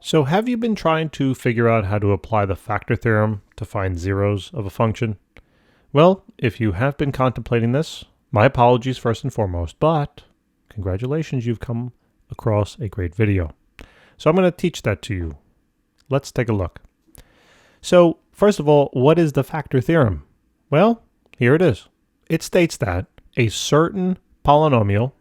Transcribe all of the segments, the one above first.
So have you been trying to figure out how to apply the factor theorem to find zeros of a function? Well, if you have been contemplating this, my apologies first and foremost, but congratulations, you've come across a great video. So I'm going to teach that to you. Let's take a look. So first of all, what is the factor theorem? Well, here it is. It states that a certain polynomial,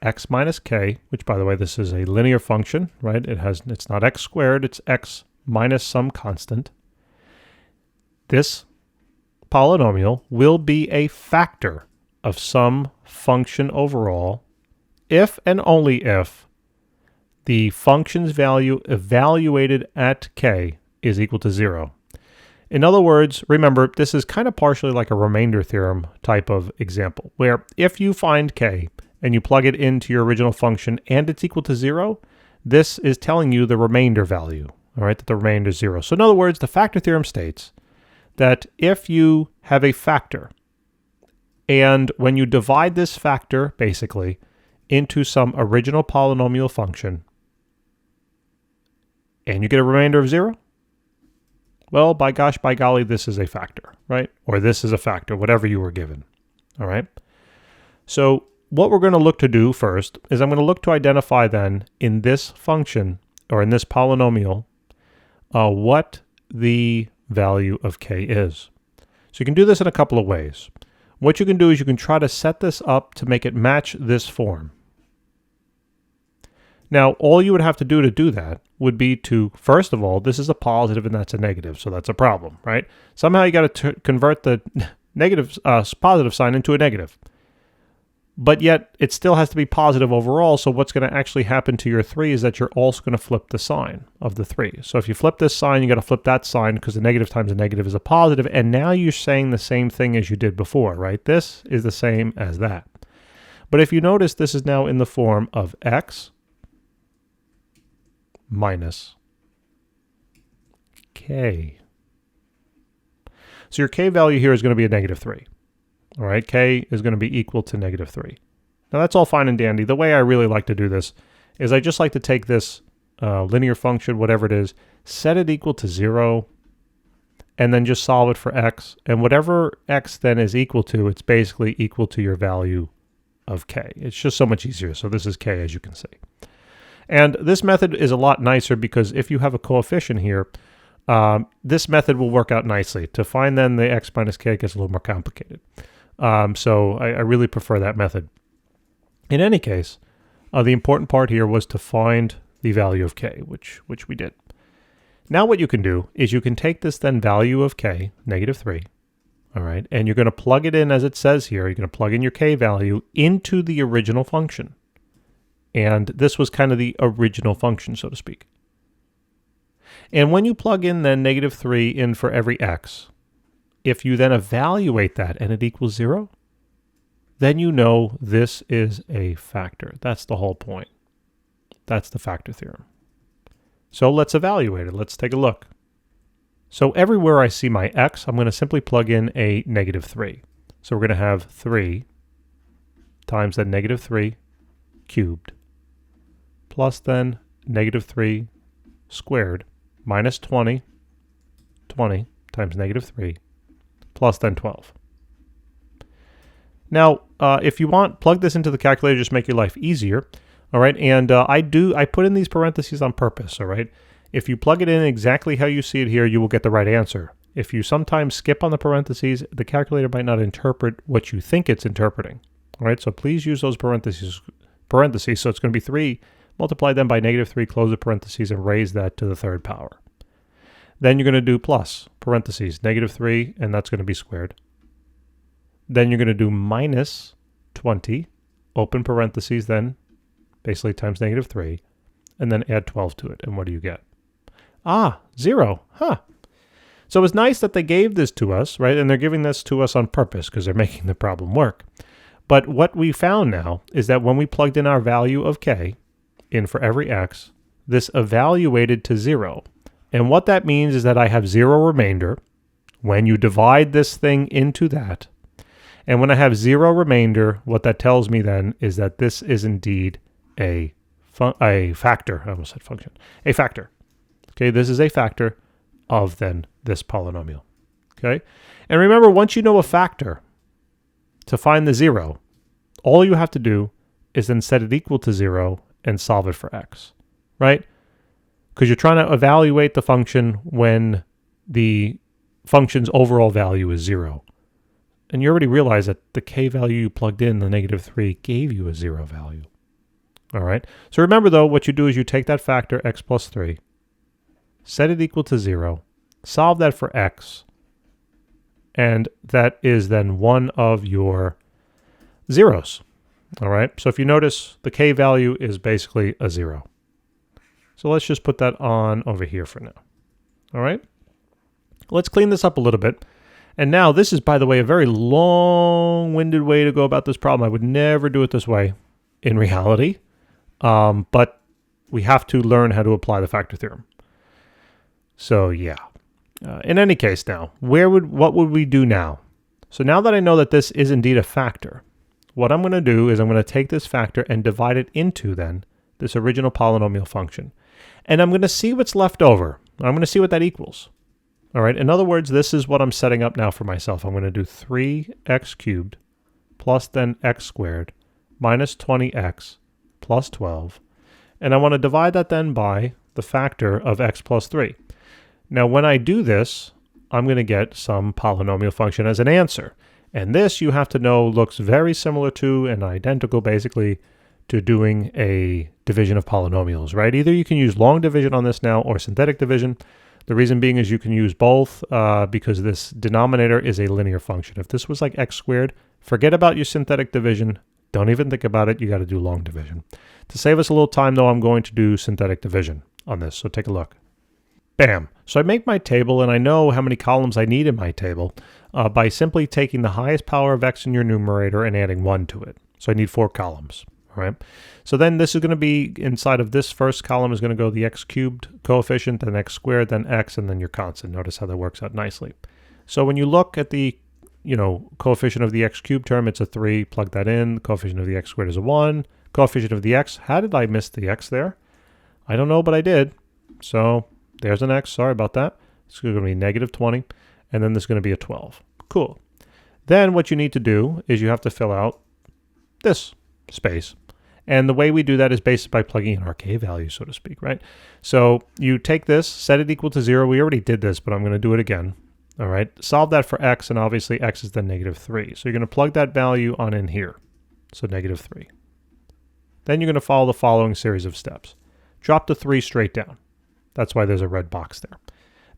x minus k, which by the way, this is a linear function, right? It's not x squared, it's x minus some constant. This polynomial will be a factor of some function overall if and only if the function's value evaluated at k is equal to 0. In other words, remember, this is kind of partially like a remainder theorem type of example, where if you find k and you plug it into your original function and it's equal to 0, this is telling you the remainder value, all right, that the remainder is 0. So in other words, the factor theorem states that if you have a factor and when you divide this factor, basically, into some original polynomial function and you get a remainder of 0, well, by gosh, by golly, this is a factor, right? Or this is a factor, whatever you were given, all right? So what we're going to look to do first is I'm going to look to identify then in this function or in this polynomial what the value of k is. So you can do this in a couple of ways. What you can do is you can try to set this up to make it match this form. Now, all you would have to do that would be to, first of all, this is a positive and that's a negative, so that's a problem, right? Somehow you got to convert the negative positive sign into a negative. But yet, it still has to be positive overall, so what's going to actually happen to your 3 is that you're also going to flip the sign of the 3. So if you flip this sign, you got to flip that sign because the negative times a negative is a positive, and now you're saying the same thing as you did before, right? This is the same as that. But if you notice, this is now in the form of x minus k. So your k value here is going to be a negative 3. All right, k is going to be equal to negative 3. Now that's all fine and dandy. The way I really like to do this is I just like to take this linear function, whatever it is, set it equal to 0, and then just solve it for x. And whatever x then is equal to, it's basically equal to your value of k. It's just so much easier. So this is k, as you can see. And this method is a lot nicer because if you have a coefficient here, this method will work out nicely. To find then the x minus k gets a little more complicated. So I really prefer that method. In any case, the important part here was to find the value of k, which we did. Now what you can do is you can take this then value of k, negative 3, all right, and you're going to plug it in as it says here. You're going to plug in your k value into the original function. And this was kind of the original function, so to speak. And when you plug in then negative 3 in for every x, if you then evaluate that and it equals 0, then you know this is a factor. That's the whole point. That's the factor theorem. So let's evaluate it. Let's take a look. So everywhere I see my x, I'm going to simply plug in a negative 3. So we're going to have 3 times that negative 3 cubed plus then negative 3 squared minus 20 times negative 3 plus then 12. Now, if you want, plug this into the calculator, just make your life easier. All right, and I put in these parentheses on purpose, all right? If you plug it in exactly how you see it here, you will get the right answer. If you sometimes skip on the parentheses, the calculator might not interpret what you think it's interpreting. All right, so please use those parentheses. So it's going to be 3, multiply them by negative 3, close the parentheses, and raise that to the third power. Then you're going to do plus, parentheses, negative 3, and that's going to be squared. Then you're going to do minus 20, open parentheses, then basically times negative 3, and then add 12 to it. And what do you get? 0. So it's nice that they gave this to us, right? And they're giving this to us on purpose because they're making the problem work. But what we found now is that when we plugged in our value of k in for every x, this evaluated to 0. And what that means is that I have 0 remainder when you divide this thing into that. And when I have 0 remainder, what that tells me then is that this is indeed a factor. I almost said function. A factor. Okay, this is a factor of then this polynomial. Okay, and remember, once you know a factor, to find the 0, all you have to do is then set it equal to 0 and solve it for x, right? Because you're trying to evaluate the function when the function's overall value is 0. And you already realize that the k value you plugged in, the -3, gave you a 0 value. All right. So remember, though, what you do is you take that factor x plus 3, set it equal to 0, solve that for x, and that is then one of your zeros. All right. So if you notice, the k value is basically a 0. So let's just put that on over here for now. All right. Let's clean this up a little bit. And now this is, by the way, a very long-winded way to go about this problem. I would never do it this way in reality. But we have to learn how to apply the factor theorem. So yeah. In any case now, what would we do now? So now that I know that this is indeed a factor, what I'm going to do is I'm going to take this factor and divide it into then this original polynomial function. And I'm going to see what's left over. I'm going to see what that equals. All right. In other words, this is what I'm setting up now for myself. I'm going to do 3x cubed plus then x squared minus 20x plus 12. And I want to divide that then by the factor of x plus 3. Now, when I do this, I'm going to get some polynomial function as an answer. And this, you have to know, looks very similar to and identical, basically, to doing a division of polynomials, right? Either you can use long division on this now or synthetic division. The reason being is you can use both because this denominator is a linear function. If this was like x squared, forget about your synthetic division. Don't even think about it. You got to do long division. To save us a little time, though, I'm going to do synthetic division on this. So take a look. Bam. So I make my table, and I know how many columns I need in my table by simply taking the highest power of x in your numerator and adding 1 to it. So I need 4 columns. All right. So then this is going to be inside of this first column is going to go the x cubed coefficient, then x squared, then x, and then your constant. Notice how that works out nicely. So when you look at the coefficient of the x cubed term, it's a 3. Plug that in. The coefficient of the x squared is a 1. Coefficient of the x. How did I miss the x there? I don't know, but I did. So there's an x. Sorry about that. It's going to be -20. And then there's going to be a 12. Cool. Then what you need to do is you have to fill out this space. And the way we do that is based by plugging in our k value, so to speak, right? So you take this, set it equal to 0. We already did this, but I'm going to do it again. All right. Solve that for x, and obviously x is then -3. So you're going to plug that value on in here. So -3. Then you're going to follow the following series of steps. Drop the 3 straight down. That's why there's a red box there.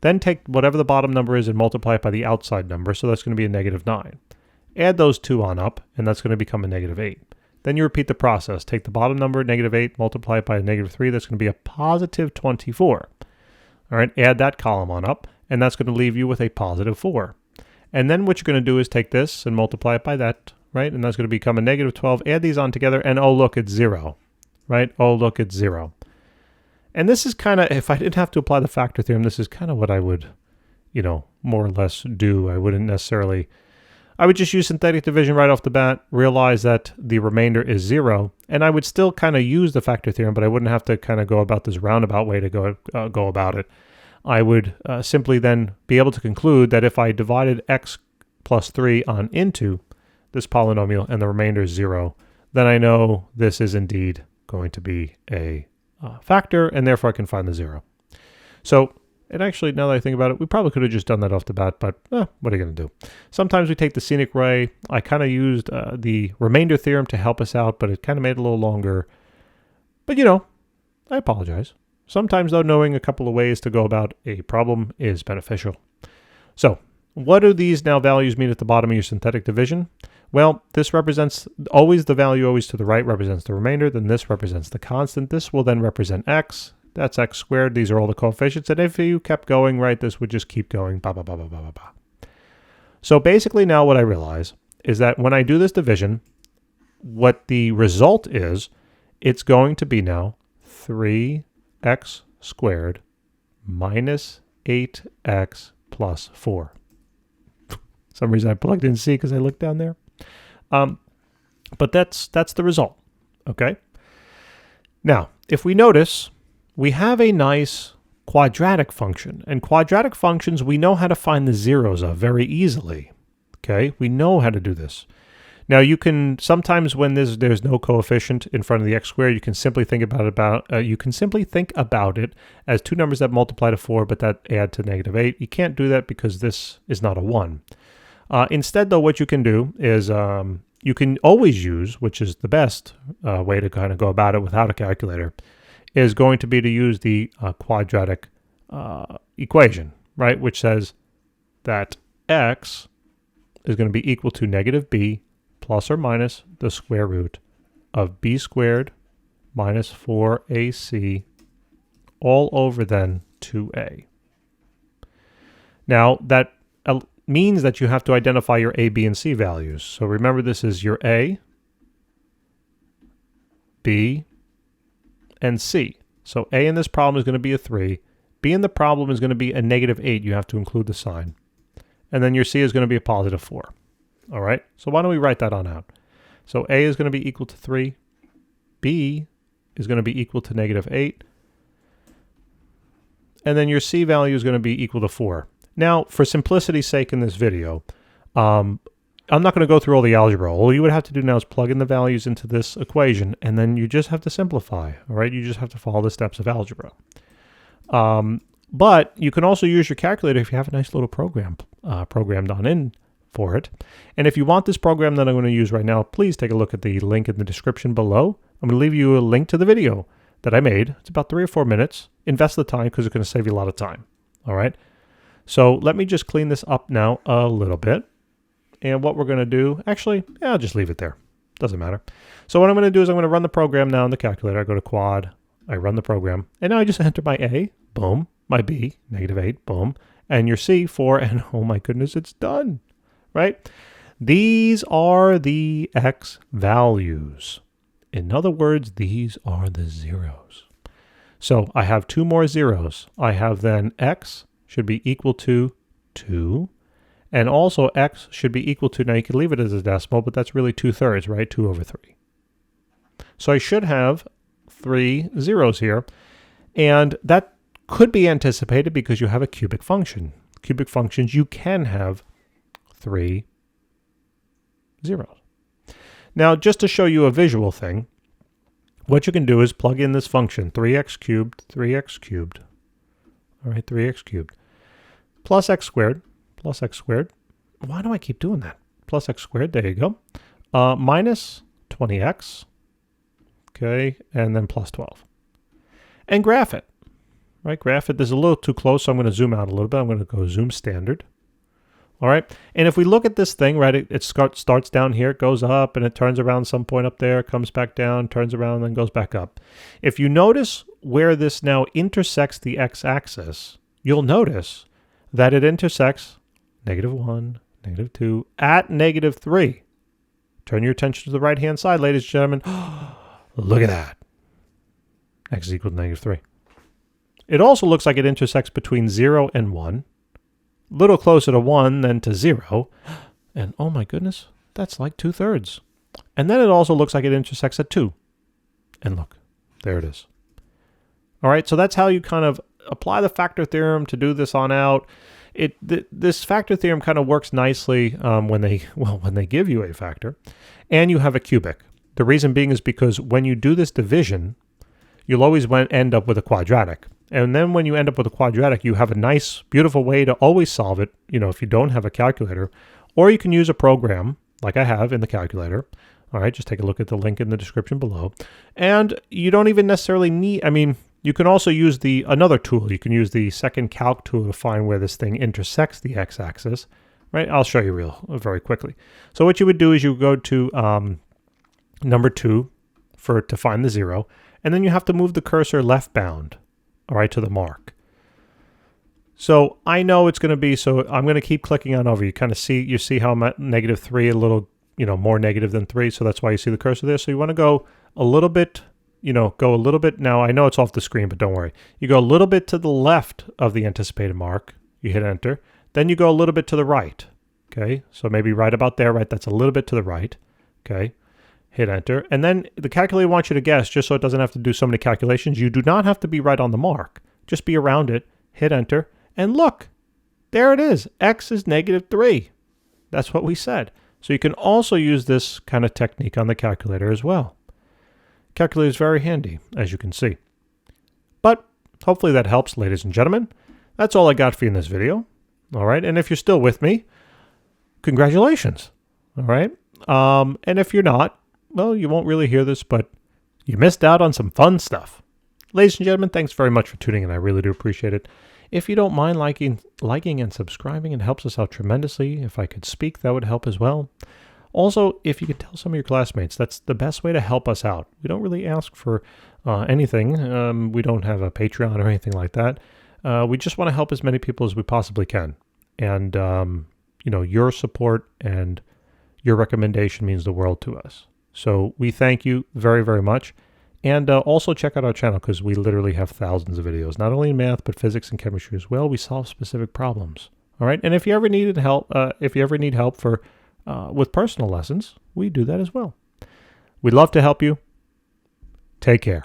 Then take whatever the bottom number is and multiply it by the outside number. So that's going to be a -9. Add those 2 on up, and that's going to become a -8. Then you repeat the process. Take the bottom number, -8, multiply it by a -3. That's going to be a +24. All right, add that column on up, and that's going to leave you with a +4. And then what you're going to do is take this and multiply it by that, right? And that's going to become a -12. Add these on together, and oh, look, it's 0, right? Oh, look, it's 0. And this is kind of, if I didn't have to apply the factor theorem, this is kind of what I would, more or less do. I wouldn't necessarily... I would just use synthetic division right off the bat, realize that the remainder is 0, and I would still kind of use the factor theorem, but I wouldn't have to kind of go about this roundabout way to go about it. I would simply then be able to conclude that if I divided x plus 3 on into this polynomial and the remainder is 0, then I know this is indeed going to be a factor, and therefore I can find the 0. So, and actually, now that I think about it, we probably could have just done that off the bat, but what are you going to do? Sometimes we take the scenic way. I kind of used the remainder theorem to help us out, but it kind of made it a little longer. But, I apologize. Sometimes, though, knowing a couple of ways to go about a problem is beneficial. So, what do these now values mean at the bottom of your synthetic division? Well, this represents always the value always to the right represents the remainder. Then this represents the constant. This will then represent x. That's x squared. These are all the coefficients. And if you kept going, right, this would just keep going. Blah, blah, blah, blah, blah, blah, blah. So basically now what I realize is that when I do this division, what the result is, it's going to be now 3x squared minus 8x plus 4. For some reason I plugged in C because I looked down there. But that's the result, okay? Now, if we notice, we have a nice quadratic function. And quadratic functions, we know how to find the zeros of very easily. Okay, we know how to do this. Now you can sometimes when there's no coefficient in front of the x squared, you can simply think about it as two numbers that multiply to 4 but that add to -8. You can't do that because this is not a 1. Instead, though, what you can do is you can always use, which is the best way to kind of go about it without a calculator, is going to be to use the quadratic equation, right? Which says that x is going to be equal to -b plus or minus the square root of b squared minus 4ac all over then 2a. Now that means that you have to identify your a, b, and c values. So remember, this is your a, b, and c. So a in this problem is going to be a 3. B in the problem is going to be a -8. You have to include the sign. And then your c is going to be a positive 4. All right, so why don't we write that on out? So a is going to be equal to 3. B is going to be equal to -8. And then your c value is going to be equal to 4. Now, for simplicity's sake in this video, I'm not going to go through all the algebra. All you would have to do now is plug in the values into this equation, and then you just have to simplify, all right? You just have to follow the steps of algebra. But you can also use your calculator if you have a nice little program programmed on in for it. And if you want this program that I'm going to use right now, please take a look at the link in the description below. I'm going to leave you a link to the video that I made. It's about 3 or 4 minutes. Invest the time because it's going to save you a lot of time, all right? So let me just clean this up now a little bit. And what we're going to do, actually, I'll just leave it there. Doesn't matter. So what I'm going to do is I'm going to run the program now in the calculator. I go to quad, I run the program, and now I just enter my A, boom, my B, -8, boom, and your C, 4, and oh my goodness, it's done, right? These are the X values. In other words, these are the zeros. So I have 2 more zeros. I have then X should be equal to 2. And also x should be equal to, now you can leave it as a decimal, but that's really 2/3, right? 2 over 3. So I should have 3 zeros here. And that could be anticipated because you have a cubic function. Cubic functions, you can have 3 zeros. Now, just to show you a visual thing, what you can do is plug in this function, 3x cubed, all right, 3x cubed, plus x squared, plus x squared. Why do I keep doing that? Plus x squared, there you go. Minus 20x, okay, and then plus 12. And graph it, right? Graph it. This is a little too close, so I'm going to zoom out a little bit. I'm going to go zoom standard. All right, and if we look at this thing, right, it starts down here, it goes up, and it turns around some point up there, comes back down, turns around, and then goes back up. If you notice where this now intersects the x-axis, you'll notice that it intersects -1, -2, at -3. Turn your attention to the right-hand side, ladies and gentlemen. Look at that. X is equal to -3. It also looks like it intersects between 0 and 1. A little closer to 1 than to 0. And oh my goodness, that's like 2/3. And then it also looks like it intersects at 2. And look, there it is. All right, so that's how you kind of apply the factor theorem to do this on out. This factor theorem kind of works nicely when they give you a factor and you have a cubic. The reason being is because when you do this division, you'll always end up with a quadratic. And then when you end up with a quadratic, you have a nice, beautiful way to always solve it, you know, if you don't have a calculator. Or you can use a program like I have in the calculator. All right, just take a look at the link in the description below. And you don't even necessarily need, I mean, you can also use another tool. You can use the second calc tool to find where this thing intersects the x-axis, right? I'll show you very quickly. So what you would do is you go to number 2 to find the 0, and then you have to move the cursor left bound, all right, to the mark. So I know it's going to be, so I'm going to keep clicking on over. You kind of see how I'm at -3, a little, you know, more negative than 3. So that's why you see the cursor there. So you want to go a little bit, go a little bit. Now, I know it's off the screen, but don't worry. You go a little bit to the left of the anticipated mark. You hit enter. Then you go a little bit to the right. Okay, so maybe right about there, right? That's a little bit to the right. Okay, hit enter. And then the calculator wants you to guess, just so it doesn't have to do so many calculations. You do not have to be right on the mark. just be around it, hit enter, and look, there it is. X is -3. That's what we said. So you can also use this kind of technique on the calculator as well. Calculator is very handy, as you can see. But hopefully that helps, ladies and gentlemen. That's all I got for you in this video. All right, and if you're still with me, congratulations. All right, and if you're not, well, you won't really hear this, but you missed out on some fun stuff. Ladies and gentlemen, thanks very much for tuning in. I really do appreciate it. If you don't mind liking and subscribing, it helps us out tremendously. If I could speak, that would help as well. Also, if you could tell some of your classmates, that's the best way to help us out. We don't really ask for anything. We don't have a Patreon or anything like that. We just want to help as many people as we possibly can. And, you know, your support and your recommendation means the world to us. So we thank you very, very much. And also check out our channel because we literally have thousands of videos, not only in math, but physics and chemistry as well. We solve specific problems. All right. And if you ever need help, for with personal lessons, we do that as well. We'd love to help you. Take care.